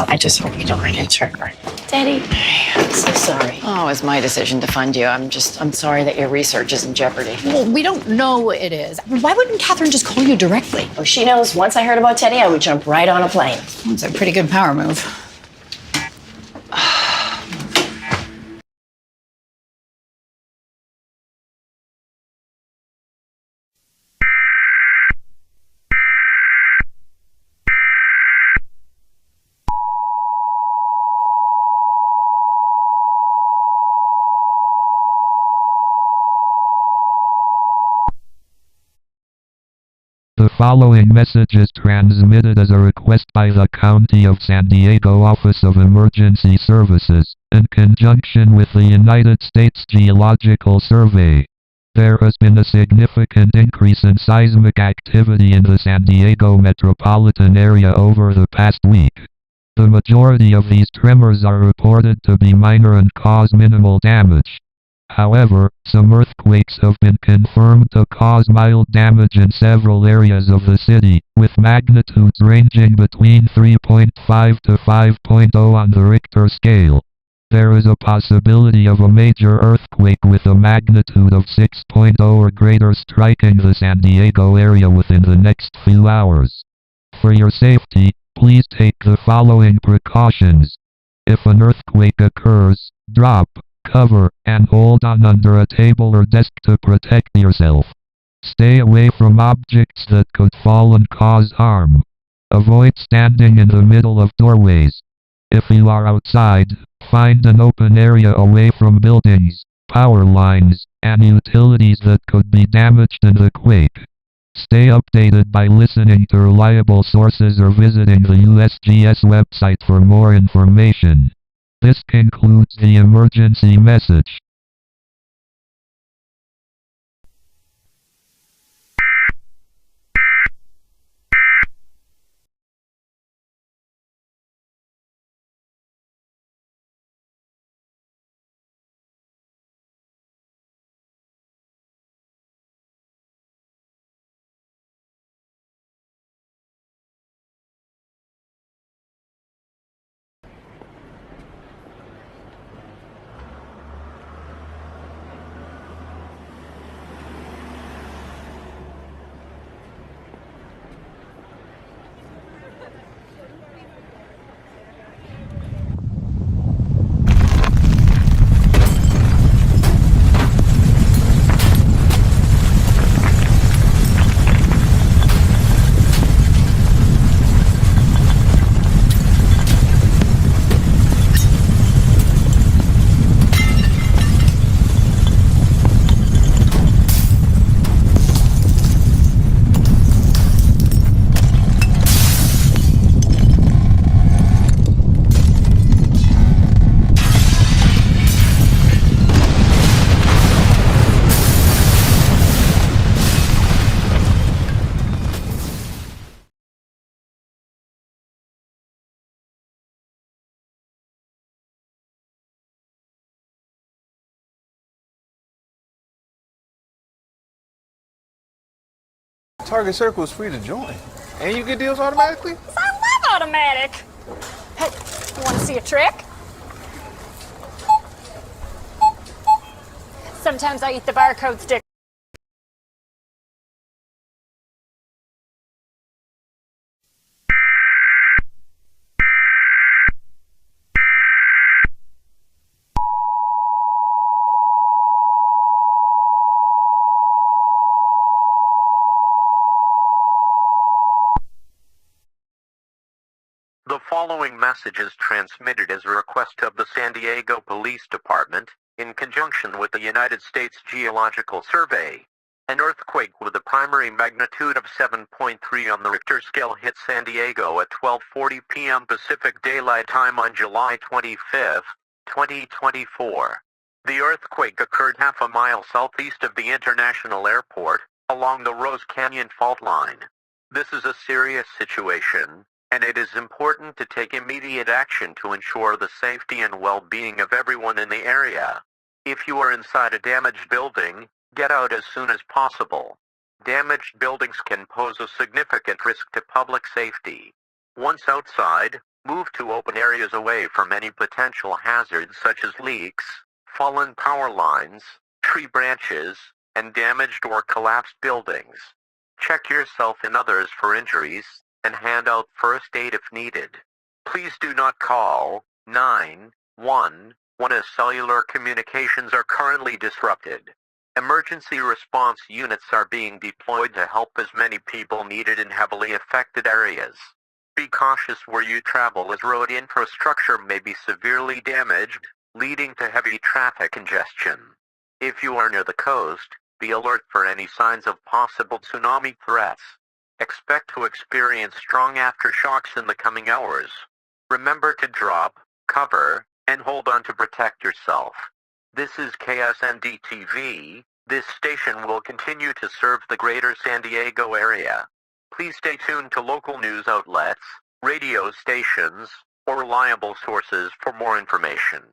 I just hope you don't run into her. Daddy. I'm so sorry. Oh, it's my decision to fund you. I'm sorry that your research is in jeopardy. Well, we don't know it is. Why wouldn't Catherine just call you directly? Oh, she knows once I heard about Teddy, I would jump right on a plane. It's a pretty good power move. The following message is transmitted as a request by the County of San Diego Office of Emergency Services, in conjunction with the United States Geological Survey. There has been a significant increase in seismic activity in the San Diego metropolitan area over the past week. The majority of these tremors are reported to be minor and cause minimal damage. However, some earthquakes have been confirmed to cause mild damage in several areas of the city, with magnitudes ranging between 3.5 to 5.0 on the Richter scale. There is a possibility of a major earthquake with a magnitude of 6.0 or greater striking the San Diego area within the next few hours. For your safety, please take the following precautions. If an earthquake occurs, drop, cover, and hold on under a table or desk to protect yourself. Stay away from objects that could fall and cause harm. Avoid standing in the middle of doorways. If you are outside, find an open area away from buildings, power lines, and utilities that could be damaged in the quake. Stay updated by listening to reliable sources or visiting the USGS website for more information. This concludes the emergency message. Target Circle is free to join. And you get deals automatically? I love automatic. Hey, you want to see a trick? Sometimes I eat the barcode stick. The following message is transmitted as a request of the San Diego Police Department, in conjunction with the United States Geological Survey. An earthquake with a primary magnitude of 7.3 on the Richter scale hit San Diego at 12:40 p.m. Pacific Daylight Time on July 25, 2024. The earthquake occurred half a mile southeast of the International Airport, along the Rose Canyon fault line. This is a serious situation, and it is important to take immediate action to ensure the safety and well-being of everyone in the area. If you are inside a damaged building, get out as soon as possible. Damaged buildings can pose a significant risk to public safety. Once outside, Move to open areas away from any potential hazards such as leaks, fallen power lines, tree branches, and damaged or collapsed buildings. Check yourself and others for injuries, and hand out first aid if needed. Please do not call 911 as cellular communications are currently disrupted. Emergency response units are being deployed to help as many people needed in heavily affected areas. Be cautious where you travel as road infrastructure may be severely damaged, leading to heavy traffic congestion. If you are near the coast, be alert for any signs of possible tsunami threats. Expect to experience strong aftershocks in the coming hours. Remember to drop, cover, and hold on to protect yourself. This is KSND-TV. This station will continue to serve the greater San Diego area. Please stay tuned to local news outlets, radio stations, or reliable sources for more information.